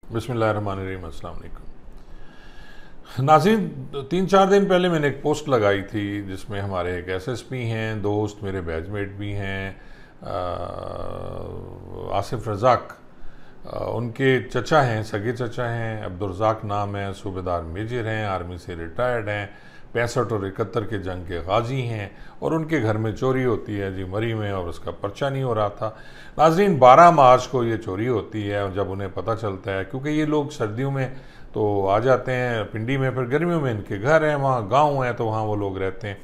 बिस्मिल्लाहिर्रहमानिर्रहीम। अस्सलाम वालेकुम नाज़रीन, 3-4 दिन पहले मैंने एक पोस्ट लगाई थी जिसमें हमारे एक एसएसपी हैं, दोस्त मेरे बैचमेट भी हैं, आसिफ रज़ाक, उनके चचा हैं, सगे चचा हैं, अब्दुर्रज़ाक नाम है, सूबेदार मेजर हैं, आर्मी से रिटायर्ड हैं, 65 और 71 के जंग के गाजी हैं और उनके घर में चोरी होती है जी मरी में, और उसका पर्चा नहीं हो रहा था। नाज़रीन, 12 मार्च को ये चोरी होती है और जब उन्हें पता चलता है, क्योंकि ये लोग सर्दियों में तो आ जाते हैं पिंडी में, फिर गर्मियों में इनके घर हैं, वहाँ गांव है तो वहाँ वो लोग रहते हैं,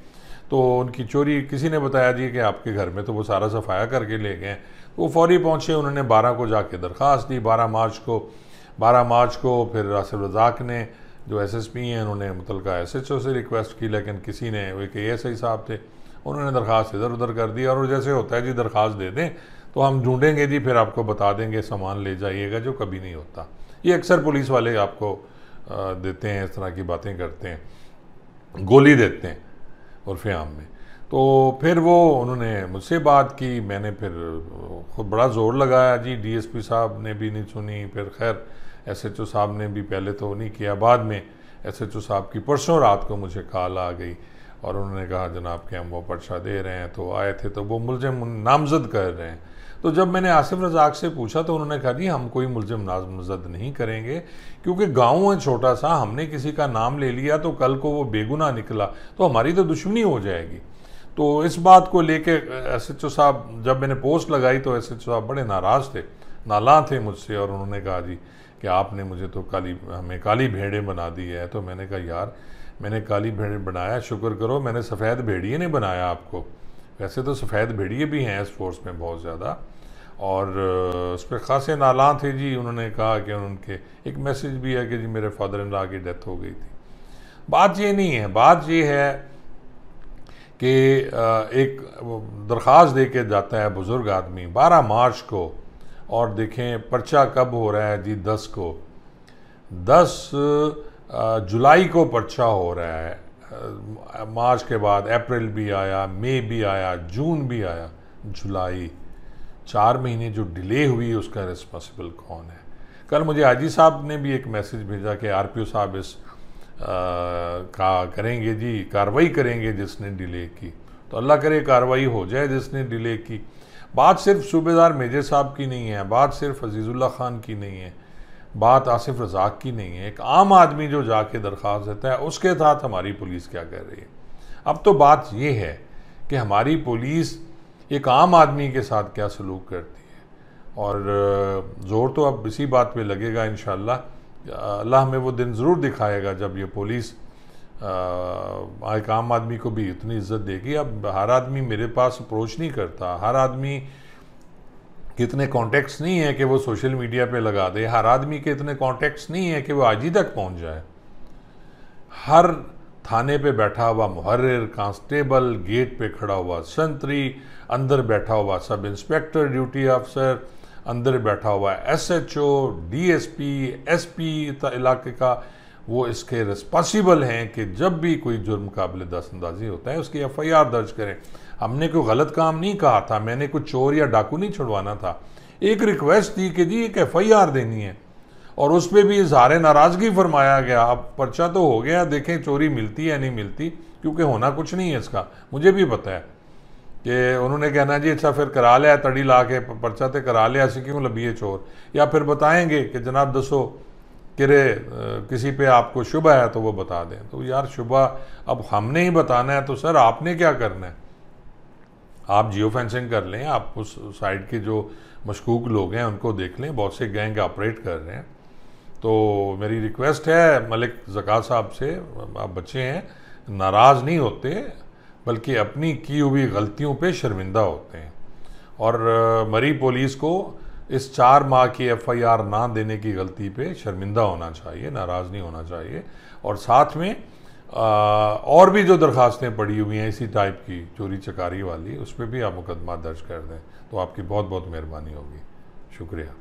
तो उनकी चोरी किसी ने बताया जी कि आपके घर में, तो वो सारा सफाया करके ले गए। वो फौरी पहुँचे, उन्होंने 12 को जाके दरख्वास्त दी। 12 मार्च को फिर आसिफ रज़ाक ने, जो एसएसपी हैं, उन्होंने मुतलका एसएचओ से रिक्वेस्ट की, लेकिन किसी ने, वो एक एएसआई साहब थे, उन्होंने दरख्वास्त इधर उधर कर दी। और जैसे होता है जी, दरख्वास्त दे दें तो हम ढूंढेंगे जी, फिर आपको बता देंगे, सामान ले जाइएगा, जो कभी नहीं होता। ये अक्सर पुलिस वाले आपको देते हैं, इस तरह की बातें करते हैं, गोली देते हैं उर्फ़े आम में। तो फिर वो उन्होंने मुझसे बात की, मैंने फिर खुद बड़ा ज़ोर लगाया जी, डीएसपी साहब ने भी नहीं सुनी, फिर खैर एसएचओ साहब ने भी पहले तो नहीं किया, बाद में एसएचओ साहब की परसों रात को मुझे कॉल आ गई और उन्होंने कहा जनाब कि हम वो पर्चा दे रहे हैं। तो आए थे तो वो मुलजिम नामजद कर रहे हैं। तो जब मैंने आसिफ रज़ाक से पूछा तो उन्होंने कहा जी हम कोई मुलजिम नामजद नहीं करेंगे, क्योंकि गाँव है छोटा सा, हमने किसी का नाम ले लिया तो कल को वो बेगुनाह निकला तो हमारी तो दुश्मनी हो जाएगी। तो इस बात को लेके एसएचओ साहब, जब मैंने पोस्ट लगाई तो एसएचओ साहब बड़े नाराज़ थे, नाला थे मुझसे, और उन्होंने कहा जी कि आपने मुझे तो हमें काली भेड़ें बना दी है। तो मैंने कहा यार, मैंने काली भेड़ बनाया, शुक्र करो, मैंने सफ़ेद भेड़िए नहीं बनाया आपको। वैसे तो सफ़ेद भेड़िए भी हैं इस फोर्स में बहुत ज़्यादा, और उस पर ख़ासे नाला थे जी। उन्होंने कहा कि उनके एक मैसेज भी है कि जी मेरे फादर इन लॉ की डेथ हो गई थी। बात ये नहीं है, बात ये है कि एक दरख्वास्त दे के जाता है बुज़ुर्ग आदमी 12 मार्च को, और देखें पर्चा कब हो रहा है जी, 10 को, 10 जुलाई को पर्चा हो रहा है। मार्च के बाद अप्रैल भी आया, मई भी आया, जून भी आया, जुलाई, 4 महीने जो डिले हुई उसका रिस्पॉन्सिबल कौन है? कल मुझे आईजी साहब ने भी एक मैसेज भेजा कि आरपीओ साहब इस का करेंगे जी, कार्रवाई करेंगे जिसने डिले की। तो अल्लाह करे कार्रवाई हो जाए जिसने डिले की। बात सिर्फ सूबेदार मेजर साहब की नहीं है, बात सिर्फ अजीज़ुल्लाह खान की नहीं है, बात आसिफ रज़ाक की नहीं है। एक आम आदमी जो जाके दरख्वास्त देता है, उसके साथ हमारी पुलिस क्या कर रही है? अब तो बात ये है कि हमारी पुलिस एक आम आदमी के साथ क्या सलूक करती है, और ज़ोर तो अब इसी बात पे लगेगा इंशाअल्लाह। अल्लाह हमें वो दिन ज़रूर दिखाएगा जब ये पुलिस एक आम आदमी को भी इतनी इज्जत देगी। अब हर आदमी मेरे पास अप्रोच नहीं करता, हर आदमी के इतने कॉन्टेक्ट्स नहीं है कि वो सोशल मीडिया पे लगा दे, हर आदमी के इतने कॉन्टेक्ट्स नहीं है कि वो आईजी तक पहुंच जाए। हर थाने पे बैठा हुआ मुहर्रिर, कांस्टेबल, गेट पे खड़ा हुआ संतरी, अंदर बैठा हुआ सब इंस्पेक्टर, ड्यूटी अफसर, अंदर बैठा हुआ एसएचओ, डीएसपी, एसपी इलाके का, वो इसके रिस्पॉन्सिबल हैं कि जब भी कोई जुर्म काबिल दस्तअंदाजी होता है उसकी एफआईआर दर्ज करें। हमने कोई गलत काम नहीं कहा था, मैंने कुछ चोर या डाकू नहीं छुड़वाना था, एक रिक्वेस्ट थी कि जी एक एफआईआर देनी है, और उस पर भी इजहार नाराज़गी फरमाया गया। अब पर्चा तो हो गया, देखें चोरी मिलती है नहीं मिलती, क्योंकि होना कुछ नहीं है इसका, मुझे भी पता है कि उन्होंने कहना जी अच्छा फिर करा लिया, तड़ी ला के पर्चा तो करा लिया, ऐसे क्यों लबिए चोर, या फिर बताएंगे कि जनाब दसो कि किसी पे आपको शुबा है तो वो बता दें। तो यार शुबा अब हमने ही बताना है, तो सर आपने क्या करना है? आप जियो फेंसिंग कर लें, आप उस साइड के जो मशकूक लोग हैं उनको देख लें, बहुत से गैंग ऑपरेट कर रहे हैं। तो मेरी रिक्वेस्ट है मलिक ज़कात साहब से, आप बच्चे हैं, नाराज़ नहीं होते बल्कि अपनी की हुई गलतियों पे शर्मिंदा होते हैं, और मरी पुलिस को इस 4 माह की एफआईआर ना देने की गलती पे शर्मिंदा होना चाहिए, नाराज़ नहीं होना चाहिए। और साथ में और भी जो दरखास्तें पड़ी हुई हैं इसी टाइप की, चोरी चकारी वाली, उस पर भी आप मुकदमा दर्ज कर दें तो आपकी बहुत बहुत मेहरबानी होगी। शुक्रिया।